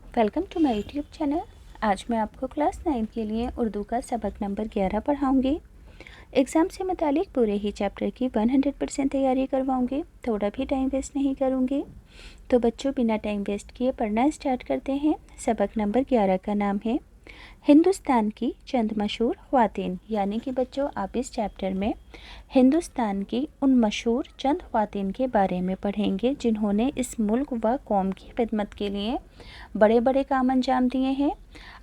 Welcome to my YouTube channel. आज मैं आपको क्लास 9 के लिए उर्दू का सबक नंबर 11 पढ़ाऊँगी। एग्ज़ाम से मुतालिक पूरे ही चैप्टर की 100% तैयारी करवाऊँगी, थोड़ा भी टाइम वेस्ट नहीं करूँगी। तो बच्चों, बिना टाइम वेस्ट किए पढ़ना स्टार्ट करते हैं। सबक नंबर 11 का नाम है हिंदुस्तान की चंद मशहूर ख़वातीन। यानी कि बच्चों, आप इस चैप्टर में हिंदुस्तान की उन मशहूर चंद ख़वातीन के बारे में पढ़ेंगे जिन्होंने इस मुल्क व कौम की खिदमत के लिए बड़े बड़े काम अंजाम दिए हैं।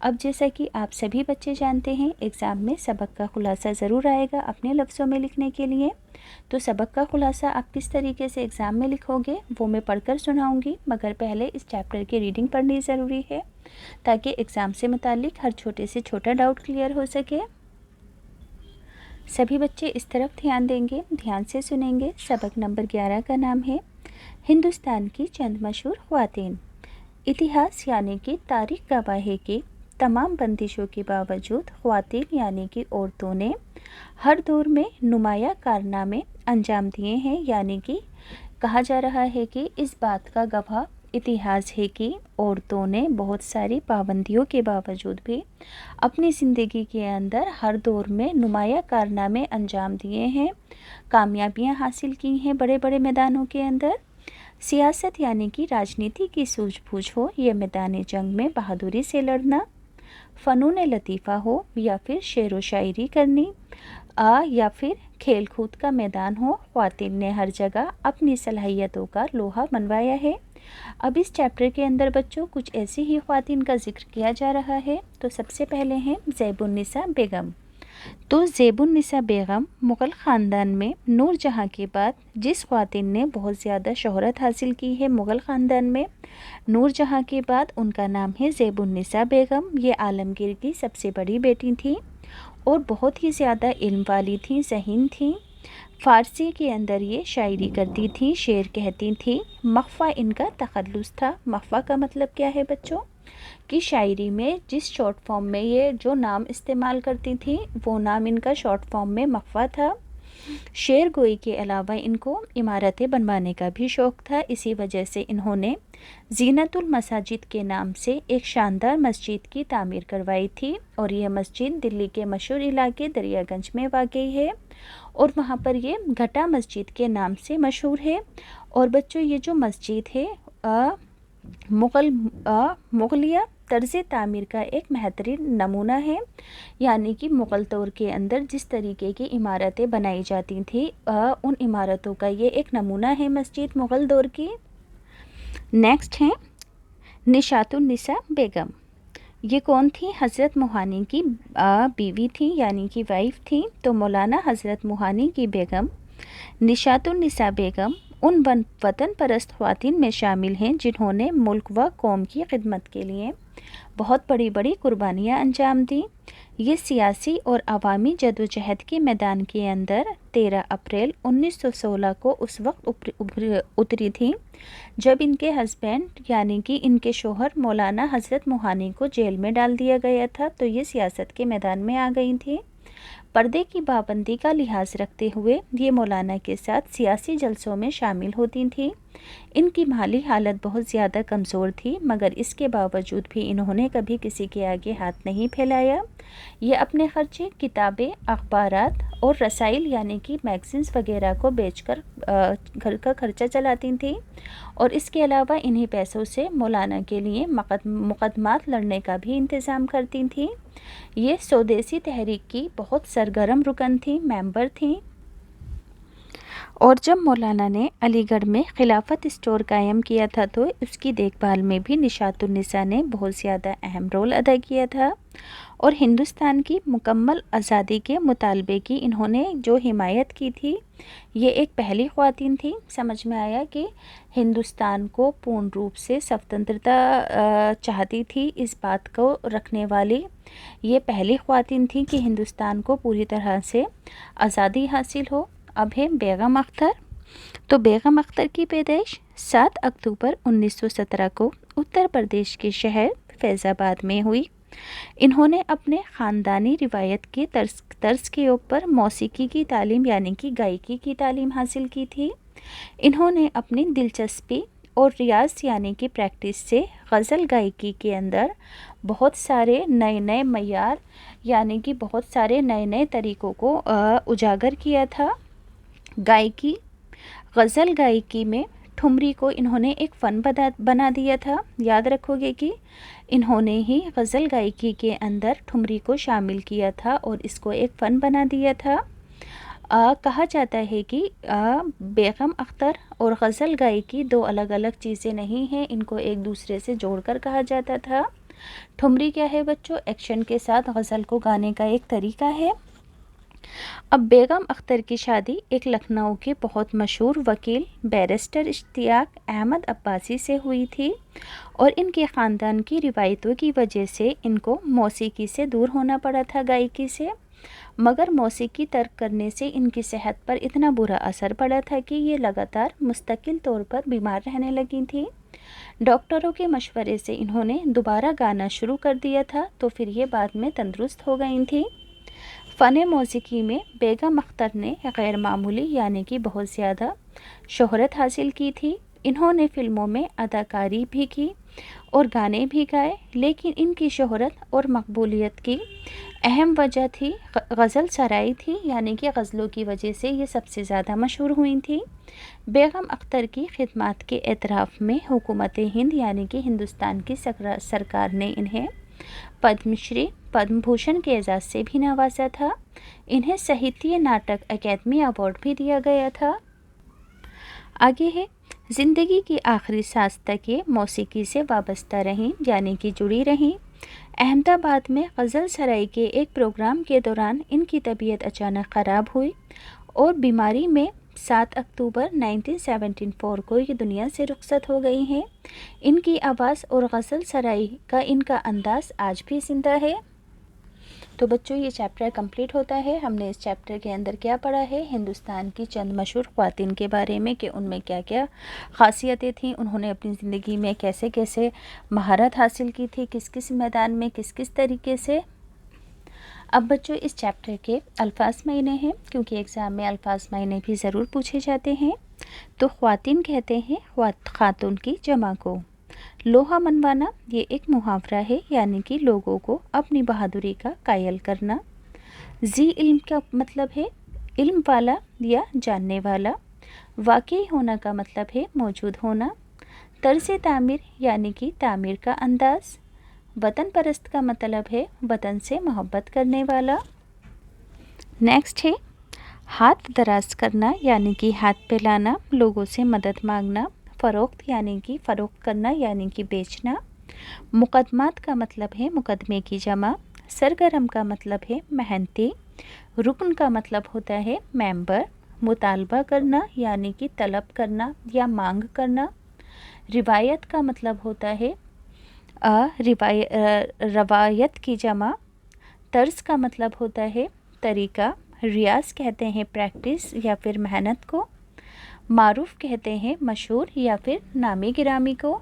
अब जैसा कि आप सभी बच्चे जानते हैं, एग्ज़ाम में सबक का खुलासा ज़रूर आएगा अपने लफ्ज़ों में लिखने के लिए। तो सबक का खुलासा आप किस तरीके से एग्ज़ाम में लिखोगे वो मैं पढ़कर सुनाऊंगी, मगर पहले इस चैप्टर की रीडिंग पढ़नी ज़रूरी है ताकि एग्ज़ाम से मुतालिक हर छोटे से छोटा डाउट क्लियर हो सके। सभी बच्चे इस तरफ ध्यान देंगे, ध्यान से सुनेंगे। सबक नंबर 11 का नाम है हिंदुस्तान की चंद मशहूर ख़वातीन। इतिहास यानी कि तारीख़ गवाह है कि तमाम बंदिशों के बावजूद ख़वातीन यानी कि औरतों ने हर दौर में नुमाया कारनामे अंजाम दिए हैं। यानी कि कहा जा रहा है कि इस बात का गवाह इतिहास है कि औरतों ने बहुत सारी पाबंदियों के बावजूद भी अपनी ज़िंदगी के अंदर हर दौर में नुमाया कारनामे अंजाम दिए हैं, कामयाबियां हासिल की हैं बड़े बड़े मैदानों के अंदर। सियासत यानी कि राजनीति की सूझबूझ हो, ये मैदान जंग में बहादुरी से लड़ना, फ़नून लतीफ़ा हो या फिर शेर व शायरी करनी, या फिर खेल कूद का मैदान हो, ख़वातीन ने हर जगह अपनी सलाहियतों का लोहा मनवाया है। अब इस चैप्टर के अंदर बच्चों कुछ ऐसी ही ख़वातीन का जिक्र किया जा रहा है। तो सबसे पहले हैं ज़ैबुन्निसा बेगम। तो ज़ैबुन्निसा बेगम मुग़ल ख़ानदान में नूर जहाँ के बाद जिस ख़वातीन ने बहुत ज़्यादा शोहरत हासिल की है मुग़ल ख़ानदान में नूर जहाँ के बाद, उनका नाम है ज़ैबुन्निसा बेगम। ये आलमगीर की सबसे बड़ी बेटी थी और बहुत ही ज़्यादा इल्म वाली थी, ज़हीन थी। फ़ारसी के अंदर ये शायरी करती थी, शेर कहती थी। मख़फ़ा इनका तख़ल्लुस था। मख़फ़ा का मतलब क्या है बच्चों? कि शायरी में जिस शॉर्ट फॉर्म में ये जो नाम इस्तेमाल करती थी वो नाम इनका शॉर्ट फॉर्म में मख़फ़ा था। शेर गोई के अलावा इनको इमारतें बनवाने का भी शौक़ था। इसी वजह से इन्होंने ज़ीनतुल मसाजिद के नाम से एक शानदार मस्जिद की तामीर करवाई थी और यह मस्जिद दिल्ली के मशहूर इलाके दरियागंज में वाक़ई है और वहाँ पर ये घटा मस्जिद के नाम से मशहूर है। और बच्चों, ये जो मस्जिद है मुग़लिया तर्ज़ तामीर का एक बेहतरीन नमूना है। यानी कि मुग़ल दौर के अंदर जिस तरीके की इमारतें बनाई जाती थी उन इमारतों का ये एक नमूना है मस्जिद मुग़ल दौर की। नेक्स्ट हैं निशातुन्निसा बेगम। ये कौन थी? हज़रत मुहानी की बीवी थी, यानी कि वाइफ थी। तो मौलाना हज़रत मुहानी की बेगम निशातुन्निसा बेगम उन वतन परस्त ख़वातीन में शामिल हैं जिन्होंने मुल्क व कौम की खिदमत के लिए बहुत बड़ी बड़ी कुर्बानियाँ अंजाम दी। ये सियासी और अवामी जदोजहद के मैदान के अंदर 13 अप्रैल 1916 को उस वक्त उतरी थी जब इनके हस्बैंड यानी कि इनके शोहर मौलाना हज़रत मुहानी को जेल में डाल दिया गया था। तो ये सियासत के मैदान में आ गई थी। पर्दे की पाबंदी का लिहाज रखते हुए ये मौलाना के साथ सियासी जलसों में शामिल होती थीं। इनकी माली हालत बहुत ज़्यादा कमज़ोर थी, मगर इसके बावजूद भी इन्होंने कभी किसी के आगे हाथ नहीं फैलाया। ये अपने ख़र्चे किताबें, अखबारात और रसाइल यानी कि मैगज़ीन्स वगैरह को बेचकर घर का खर्चा चलाती थीं और इसके अलावा इन्हीं पैसों से मौलाना के लिए मुकदमात लड़ने का भी इंतज़ाम करती थीं। ये स्वदेशी तहरीक की बहुत सरगर्म रुकन थी, मेंबर थी। और जब मौलाना ने अलीगढ़ में खिलाफत स्टोर कायम किया था तो उसकी देखभाल में भी निशातुन्निसा ने बहुत ज़्यादा अहम रोल अदा किया था और हिंदुस्तान की मुकम्मल आज़ादी के मुतालबे की इन्होंने जो हिमायत की थी, ये एक पहली ख़वातीन थी। समझ में आया कि हिंदुस्तान को पूर्ण रूप से स्वतंत्रता चाहती थी, इस बात को रखने वाली ये पहली ख़वातीन थी कि हिंदुस्तान को पूरी तरह से आज़ादी हासिल हो। अब है बेगम अख्तर। तो बेगम अख्तर की पैदाइश 7 अक्टूबर 1917 को उत्तर प्रदेश के शहर फैज़ाबाद में हुई। इन्होंने अपने ख़ानदानी रिवायत के तर्ज के ऊपर मौसीकी की तालीम यानी कि गायकी की तालीम हासिल की थी। इन्होंने अपनी दिलचस्पी और रियाज यानी कि प्रैक्टिस से غزل گائکی کے اندر بہت سارے نئے نئے معیار یعنی کہ بہت سارے نئے نئے طریقوں کو اجاگر کیا تھا۔ گائکی، غزل گائکی میں ٹھمری کو انہوں نے ایک فن بنا دیا تھا۔ یاد رکھو گے کہ انہوں نے ہی غزل گائکی کے اندر ٹھمری کو شامل کیا تھا اور اس کو ایک فن بنا دیا تھا۔ کہا جاتا ہے کہ بیگم اختر اور غزل گائکی دو الگ الگ چیزیں نہیں ہیں، ان کو ایک دوسرے سے جوڑ کر کہا جاتا تھا۔ ٹھمری کیا ہے بچوں؟ ایکشن کے ساتھ غزل کو گانے کا ایک طریقہ ہے۔ اب بیگم اختر کی شادی ایک لکھنؤ کے بہت مشہور وکیل بیرسٹر اشتیاق احمد عباسی سے ہوئی تھی، اور ان کے خاندان کی روایتوں کی وجہ سے ان کو موسیقی سے دور ہونا پڑا تھا، گائکی سے، مگر موسیقی ترک کرنے سے ان کی صحت پر اتنا برا اثر پڑا تھا کہ یہ لگاتار مستقل طور پر بیمار رہنے لگی تھیں۔ ڈاکٹروں کے مشورے سے انہوں نے دوبارہ گانا شروع کر دیا تھا، تو پھر یہ بعد میں تندرست ہو گئی تھیں۔ فن موسیقی میں بیگم اختر نے غیر معمولی یعنی کہ بہت زیادہ شہرت حاصل کی تھی۔ انہوں نے فلموں میں اداکاری بھی کی اور گانے بھی گائے، لیکن ان کی شہرت اور مقبولیت کی اہم وجہ تھی غزل سرائی تھی، یعنی کہ غزلوں کی وجہ سے یہ سب سے زیادہ مشہور ہوئی تھیں۔ بیگم اختر کی خدمات کے اعتراف میں حکومت ہند یعنی کہ ہندوستان کی سرکار نے انہیں پدم شری، پدم بھوشن کے اعزاز سے بھی نوازا تھا۔ انہیں ساہتیہ ناٹک اکیڈمی ایوارڈ بھی دیا گیا تھا۔ آگے ہے، زندگی کی آخری سانس تک یہ موسیقی سے وابستہ رہیں یعنی کہ جڑی رہیں۔ احمد آباد میں غزل سرائی کے ایک پروگرام کے دوران ان کی طبیعت اچانک خراب ہوئی اور بیماری میں 7 اکتوبر 1974 کو یہ دنیا سے رخصت ہو گئی ہیں۔ ان کی آواز اور غزل سرائی کا ان کا انداز آج بھی زندہ ہے۔ تو بچوں یہ چیپٹر کمپلیٹ ہوتا ہے۔ ہم نے اس چیپٹر کے اندر کیا پڑھا ہے؟ ہندوستان کی چند مشہور خواتین کے بارے میں کہ ان میں کیا کیا خاصیتیں تھیں، انہوں نے اپنی زندگی میں کیسے کیسے مہارت حاصل کی تھی، کس کس میدان میں کس کس طریقے سے۔ اب بچوں اس چیپٹر کے الفاظ معنی ہیں، کیونکہ ایگزام میں الفاظ معنی بھی ضرور پوچھے جاتے ہیں۔ تو خواتین کہتے ہیں خاتون کی جمع کو۔ لوہا منوانا یہ ایک محاورہ ہے، یعنی کہ لوگوں کو اپنی بہادری کا قائل کرنا۔ ذی علم کا مطلب ہے علم والا یا جاننے والا۔ واقعی ہونا کا مطلب ہے موجود ہونا۔ طرز تعمیر یعنی کہ تعمیر کا انداز۔ وطن پرست کا مطلب ہے وطن سے محبت کرنے والا۔ نیکسٹ ہے ہاتھ دراز کرنا یعنی کہ ہاتھ پھیلانا، لوگوں سے مدد مانگنا۔ فروخت یعنی کہ فروخت کرنا یعنی کہ بیچنا۔ مقدمات کا مطلب ہے مقدمے کی جمع۔ سرگرم کا مطلب ہے محنتی۔ رکن کا مطلب ہوتا ہے ممبر۔ مطالبہ کرنا یعنی کہ طلب کرنا یا مانگ کرنا۔ روایت کا مطلب ہوتا ہے روایت کی جمع۔ طرز کا مطلب ہوتا ہے طریقہ۔ ریاض کہتے ہیں پریکٹس یا پھر محنت کو۔ معروف کہتے ہیں مشہور یا پھر نامی گرامی کو۔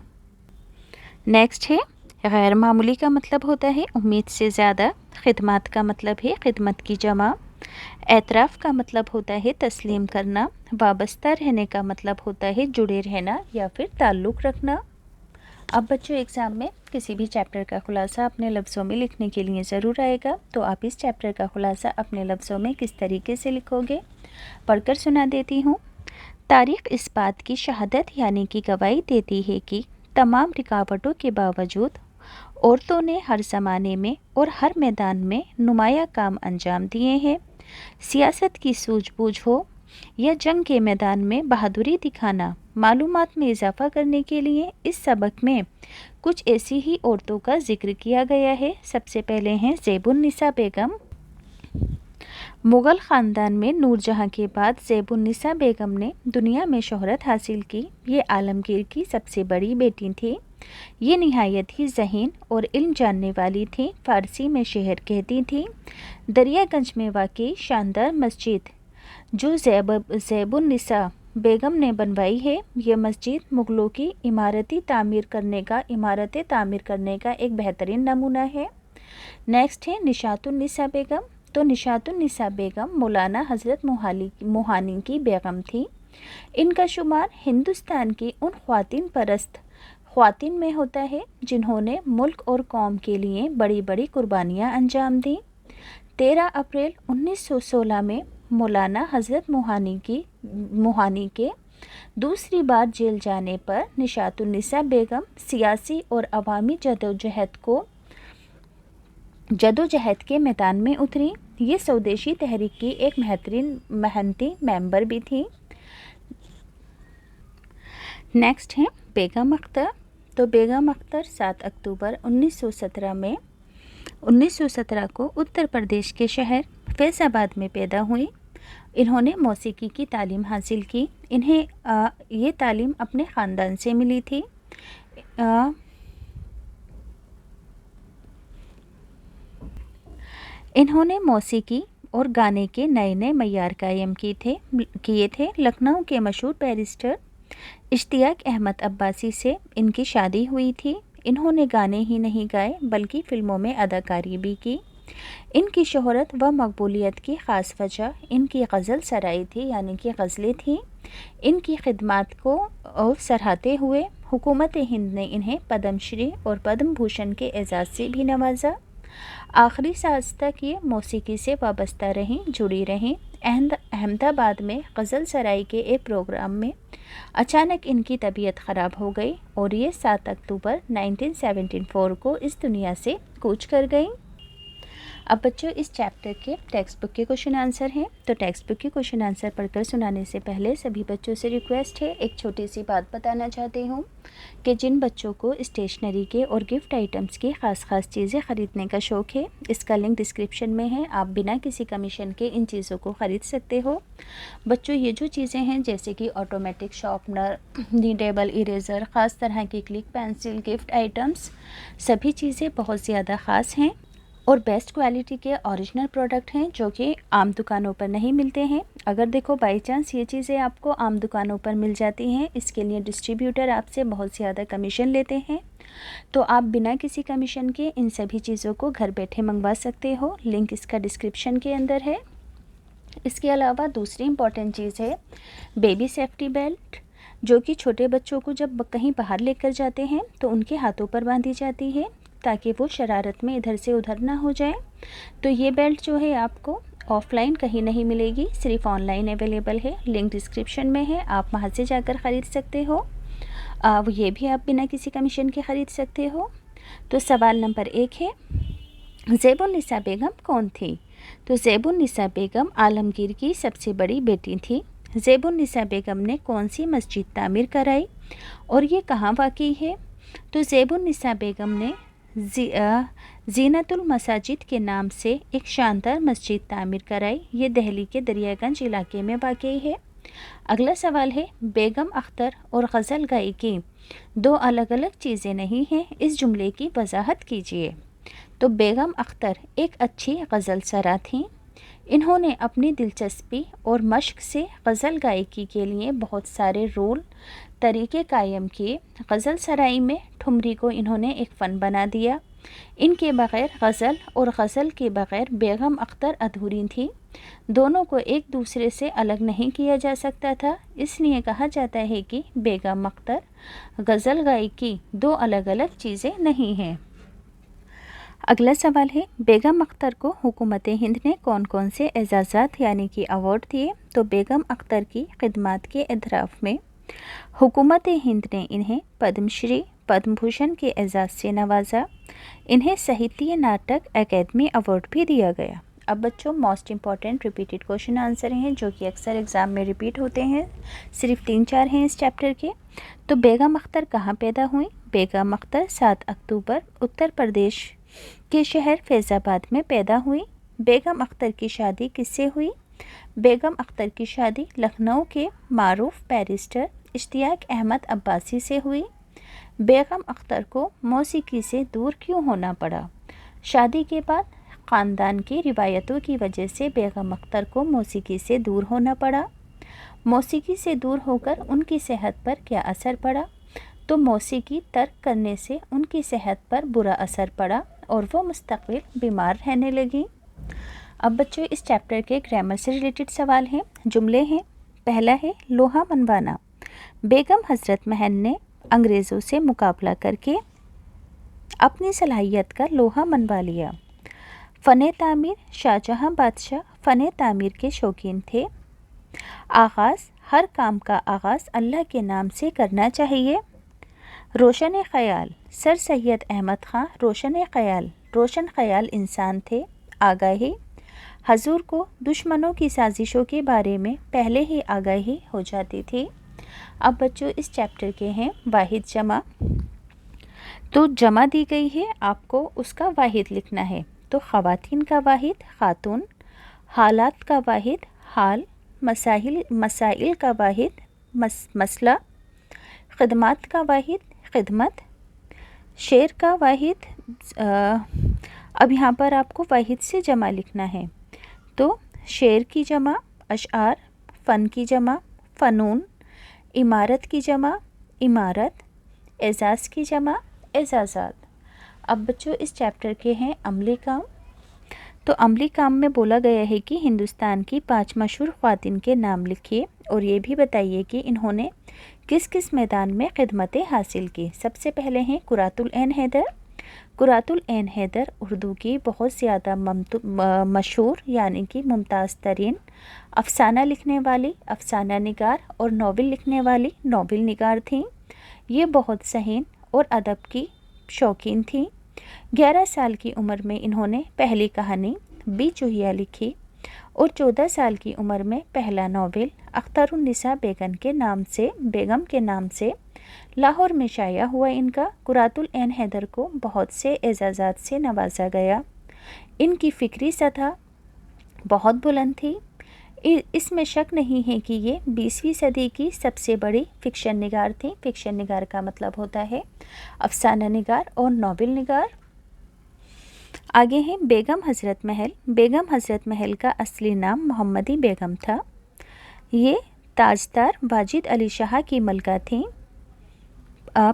نیکسٹ ہے غیر معمولی کا مطلب ہوتا ہے امید سے زیادہ۔ خدمات کا مطلب ہے خدمت کی جمع۔ اعتراف کا مطلب ہوتا ہے تسلیم کرنا۔ وابستہ رہنے کا مطلب ہوتا ہے جڑے رہنا یا پھر تعلق رکھنا۔ اب بچوں ایگزام میں کسی بھی چیپٹر کا خلاصہ اپنے لفظوں میں لکھنے کے لیے ضرور آئے گا، تو آپ اس چیپٹر کا خلاصہ اپنے لفظوں میں کس طریقے سے لکھو گے پڑھ کر سنا دیتی ہوں۔ تاریخ اس بات کی شہادت یعنی کہ گواہی دیتی ہے کہ تمام رکاوٹوں کے باوجود عورتوں نے ہر زمانے میں اور ہر میدان میں نمایاں کام انجام دیے ہیں۔ سیاست کی سوجھ بوجھ ہو یا جنگ کے میدان میں بہادری دکھانا، معلومات میں اضافہ کرنے کے لیے اس سبق میں کچھ ایسی ہی عورتوں کا ذکر کیا گیا ہے۔ سب سے پہلے ہیں زیب النساء بیگم۔ مغل خاندان میں نور جہاں کے بعد زیب النساء بیگم نے دنیا میں شہرت حاصل کی۔ یہ عالمگیر کی سب سے بڑی بیٹی تھی۔ یہ نہایت ہی ذہین اور علم جاننے والی تھی۔ فارسی میں شعر کہتی تھی۔ دریا گنج میں واقع شاندار مسجد جو زیب النساء بیگم نے بنوائی ہے، یہ مسجد مغلوں کی عمارتیں تعمیر کرنے کا ایک بہترین نمونہ ہے۔ نیکسٹ ہے نشاط النساء بیگم۔ تو نشاط النساء بیگم مولانا حضرت موہانی کی بیگم تھی۔ ان کا شمار ہندوستان کی ان خواتین پرست ख्वातीन में होता है जिन्होंने मुल्क और कौम के लिए बड़ी बड़ी कुर्बानियाँ अंजाम दी। 13 अप्रैल 1916 में मौलाना हज़रत मुहानी के दूसरी बार जेल जाने पर निशातुन्निसा बेगम सियासी और अवामी जदोजहद के मैदान में उतरी। ये स्वदेशी तहरीक की एक मेहनती मेंबर भी थी। नेक्स्ट है बेगम अख्तर। तो बेगम अख्तर 7 अक्टूबर 1917 को उत्तर प्रदेश के शहर फैज़ाबाद में पैदा हुई। इन्होंने मौसीकी की तालीम हासिल की। इन्हें ये तालीम अपने ख़ानदान से मिली थी। इन्होंने मौसीकी और गाने के नए नए मयार कायम किए थे। लखनऊ के मशहूर बैरिस्टर इश्तियाक अहमद अब्बासी से इनकी शादी हुई थी। इन्होंने गाने ही नहीं गाए बल्कि फ़िल्मों में अदाकारी भी की। इनकी शोहरत व मकबूलियत की ख़ास वजह इनकी गज़ल सराई थी, यानी कि गज़लें थीं। इनकी खिदमात को सराहते हुए हुकूमत हिंद ने इन्हें पद्मश्री और पद्म भूषण के एजाज़ से भी नवाजा। आखिरी सांस तक ये मौसीकी से वाबस्ता रहीं, जुड़ी रहीं। अहमदाबाद में गज़ल सराई के एक प्रोग्राम में अचानक इनकी तबीयत ख़राब हो गई और ये 7 अक्टूबर 1974 को इस दुनिया से कूच कर गई। अब बच्चों इस चैप्टर के टेक्स्ट बुक के क्वेश्चन आंसर हैं। तो टेक्स्ट बुक के क्वेश्चन आंसर पढ़कर सुनाने से पहले सभी बच्चों से रिक्वेस्ट है, एक छोटी सी बात बताना चाहती हूँ कि जिन बच्चों को स्टेशनरी के और गिफ्ट आइटम्स की ख़ास चीज़ें ख़रीदने का शौक़ है, इसका लिंक डिस्क्रिप्शन में है। आप बिना किसी कमीशन के इन चीज़ों को ख़रीद सकते हो। बच्चों ये जो चीज़ें हैं जैसे कि ऑटोमेटिक शार्पनर, नीडेबल इरेज़र, ख़ास तरह की क्लिक पेंसिल, गिफ्ट आइटम्स, सभी चीज़ें बहुत ज़्यादा ख़ास हैं और बेस्ट क्वालिटी के ओरिजिनल प्रोडक्ट हैं जो कि आम दुकानों पर नहीं मिलते हैं। अगर देखो बाई चांस ये चीज़ें आपको आम दुकानों पर मिल जाती हैं, इसके लिए डिस्ट्रीब्यूटर आपसे बहुत ज़्यादा कमीशन लेते हैं, तो आप बिना किसी कमीशन के इन सभी चीज़ों को घर बैठे मंगवा सकते हो। लिंक इसका डिस्क्रिप्शन के अंदर है। इसके अलावा दूसरी इम्पॉर्टेंट चीज़ है बेबी सेफ्टी बेल्ट, जो कि छोटे बच्चों को जब कहीं बाहर लेकर जाते हैं तो उनके हाथों पर बांधी जाती है ताकि वो शरारत में इधर से उधर ना हो जाए। तो ये बेल्ट जो है आपको ऑफ़लाइन कहीं नहीं मिलेगी, सिर्फ ऑनलाइन अवेलेबल है। लिंक डिस्क्रिप्शन में है, आप वहाँ से जाकर ख़रीद सकते हो। ये भी आप बिना किसी कमीशन के ख़रीद सकते हो। तो सवाल नंबर 1 है, ज़ैबुन्निसा बेगम कौन थी? तो ज़ैबुन्निसा बेगम आलमगीर की सबसे बड़ी बेटी थी। ज़ैबुन्निसा बेगम ने कौन सी मस्जिद तामीर कराई और ये कहाँ वाक़ई है? तो ज़ैबुन्निसा बेगम ने ज़ीनतुल मसाजिद के नाम से एक शानदार मस्जिद तामीर कराई। ये दिल्ली के दरियागंज इलाके में वाक़ई है। अगला सवाल है, बेगम अख्तर और गज़ल गायकी 2 अलग अलग चीज़ें नहीं हैं, इस जुमले की वजाहत कीजिए। तो बेगम अख्तर एक अच्छी गज़ल सरा थीं। इन्होंने अपनी दिलचस्पी और मश्क से गज़ल गायकी के लिए बहुत सारे तरीके कायम किए। गज़ल सराई में ठुमरी को इन्होंने एक फ़न बना दिया। इनके बग़ैर गज़ल और गज़ल के बग़ैर बेगम अख्तर अधूरी थी। दोनों को एक दूसरे से अलग नहीं किया जा सकता था, इसलिए कहा जाता है कि बेगम अख्तर गज़ल गायकी 2 अलग अलग चीज़ें नहीं हैं। अगला सवाल है, बेगम अख्तर को हुकूमत हिंद ने कौन कौन से एजाज़ात यानी कि अवार्ड दिए? तो बेगम अख्तर की खिदमत के एतराफ़ में हुकूमत हिंद ने इन्हें पद्मश्री, पद्म भूषण के एजाज़ से नवाजा। इन्हें साहित्य नाटक अकेडमी अवार्ड भी दिया गया। अब बच्चों most important repeated question answer हैं जो कि अक्सर एग्ज़ाम में रिपीट होते हैं, सिर्फ 3-4 हैं इस चैप्टर के। तो बेगम अख्तर कहाँ पैदा हुई? बेगम अख्तर 7 अक्टूबर उत्तर प्रदेश के शहर फैज़ाबाद में पैदा हुई। बेगम अख्तर की शादी किससे हुई? बेगम अख्तर की शादी लखनऊ के मारूफ बैरिस्टर इश्तियाक अहमद अब्बासी से हुई। बेगम अख्तर को मौसीकी से दूर क्यों होना पड़ा? शादी के बाद ख़ानदान की रिवायतों की वजह से बेगम अख्तर को मौसीकी से दूर होना पड़ा। मौसीकी से दूर होकर उनकी सेहत पर क्या असर पड़ा? तो मौसीकी तर्क करने से उनकी सेहत पर बुरा असर पड़ा और वो मुस्तक़िल बीमार रहने लगी। अब बच्चों इस चैप्टर के ग्रामर से रिलेटेड सवाल हैं, जुमले हैं। पहला है लोहा मनवाना। बेगम हज़रत महल ने انگریزوں سے مقابلہ کر کے اپنی صلاحیت کا لوہا منوا لیا۔ فن تعمیر، شاہجہاں بادشاہ فن تعمیر کے شوقین تھے۔ ہر کام کا آغاز اللہ کے نام سے کرنا چاہیے۔ روشن خیال، سر سید احمد خان روشن خیال انسان تھے۔ آگاہی، حضور کو دشمنوں کی سازشوں کے بارے میں پہلے ہی آگاہی ہو جاتی تھی۔ اب بچوں اس چیپٹر کے ہیں واحد جمع، تو جمع دی گئی ہے، آپ کو اس کا واحد لکھنا ہے۔ تو خواتین کا واحد خاتون، حالات کا واحد حال، مسائل کا واحد مسئلہ، خدمات کا واحد خدمت، شعر کا واحد اب یہاں پر آپ کو واحد سے جمع لکھنا ہے، تو شعر کی جمع اشعار، فن کی جمع فنون، عمارت کی جمع عمارت، اعزاز کی جمع اعزازات۔ اب بچوں اس چیپٹر کے ہیں عملی کام، تو عملی کام میں بولا گیا ہے کہ ہندوستان کی 5 مشہور خواتین کے نام لکھیے اور یہ بھی بتائیے کہ انہوں نے کس کس میدان میں خدمتیں حاصل کی۔ سب سے پہلے ہیں قرۃ العین حیدر۔ قرۃ العین حیدر اردو کی بہت زیادہ مشہور یعنی کہ ممتاز ترین افسانہ لکھنے والی افسانہ نگار اور ناول لکھنے والی ناول نگار تھیں۔ یہ بہت ذہین اور ادب کی شوقین تھیں۔ 11 سال کی عمر میں انہوں نے پہلی کہانی بی چوہیا لکھی اور 14 سال کی عمر میں پہلا ناول اختر النساء بیگم کے نام سے لاہور میں شائع ہوا۔ ان کا قرۃ العین حیدر کو بہت سے اعزازات سے نوازا گیا۔ ان کی فکری سطح بہت بلند تھی۔ اس میں شک نہیں ہے کہ یہ 20ویں صدی کی سب سے بڑی فکشن نگار تھیں۔ فکشن نگار کا مطلب ہوتا ہے افسانہ نگار اور ناول نگار۔ آگے ہیں بیگم حضرت محل۔ بیگم حضرت محل کا اصلی نام محمدی بیگم تھا۔ یہ تاجدار واجد علی شاہ کی ملکہ تھیں۔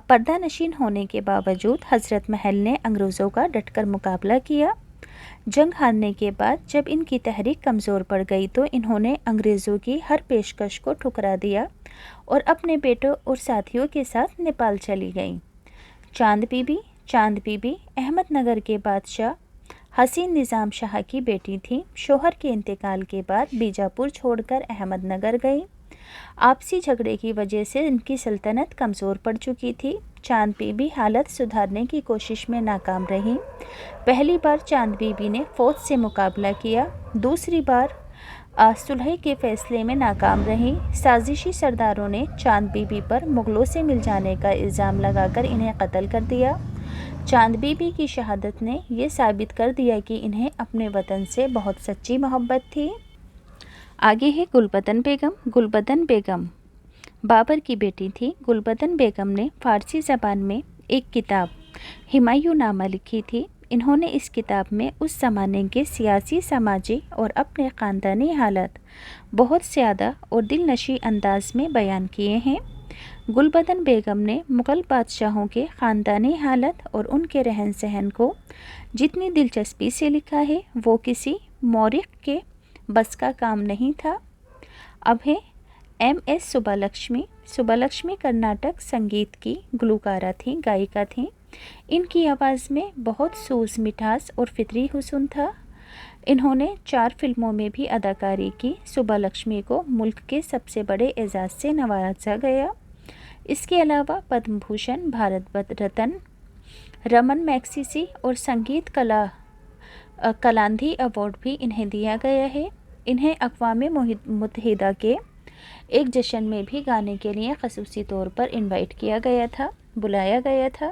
پردہ نشین ہونے کے باوجود حضرت محل نے انگریزوں کا ڈٹ کر مقابلہ کیا۔ جنگ ہارنے کے بعد جب ان کی تحریک کمزور پڑ گئی تو انہوں نے انگریزوں کی ہر پیشکش کو ٹھکرا دیا اور اپنے بیٹوں اور ساتھیوں کے ساتھ نیپال چلی گئیں۔ چاند بی بی احمد نگر کے بادشاہ حسین نظام شاہ کی بیٹی تھیں۔ شوہر کے انتقال کے بعد بیجاپور چھوڑ کر احمد نگر گئیں۔ آپسی جھگڑے کی وجہ سے ان کی سلطنت کمزور پڑ چکی تھی۔ چاند بی بی حالت سدھارنے کی کوشش میں ناکام رہیں۔ پہلی بار چاند بی بی نے فوج سے مقابلہ کیا، دوسری بار صلح کے فیصلے میں ناکام رہیں۔ سازشی سرداروں نے چاند بی بی پر مغلوں سے مل جانے کا الزام لگا کر انہیں قتل کر دیا۔ چاند بی بی کی شہادت نے یہ ثابت کر دیا کہ انہیں اپنے وطن سے بہت سچی محبت تھی۔ آگے ہے گلبدن بیگم۔ گلبدن بیگم بابر کی بیٹی تھی۔ گلبدن بیگم نے فارسی زبان میں ایک کتاب ہمایوں نامہ لکھی تھی۔ انہوں نے اس کتاب میں اس زمانے کے سیاسی، سماجی اور اپنے خاندانی حالات بہت زیادہ اور دل نشیں انداز میں بیان کیے ہیں۔ گلبدن بیگم نے مغل بادشاہوں کے خاندانی حالت اور ان کے رہن سہن کو جتنی دلچسپی سے لکھا ہے وہ کسی مورخ کے بس کا کام نہیں تھا۔ اب ہے ایم ایس سبا لکشمی۔ سبا لکشمی کرناٹک سنگیت کی گلوکارہ تھیں، گائیکا تھیں۔ ان کی آواز میں بہت سوز، مٹھاس اور فطری حسن تھا۔ انہوں نے 4 فلموں میں بھی اداکاری کی۔ سبا لکشمی کو ملک کے سب سے بڑے اعزاز سے نوازا گیا۔ اس کے علاوہ پدم بھوشن، بھارت رتن، رمن میگسیسے اور سنگیت کلانندھی ایوارڈ بھی انہیں دیا گیا ہے۔ انہیں اقوام متحدہ کے ایک جشن میں بھی گانے کے لیے خصوصی طور پر انوائٹ کیا گیا تھا، بلایا گیا تھا۔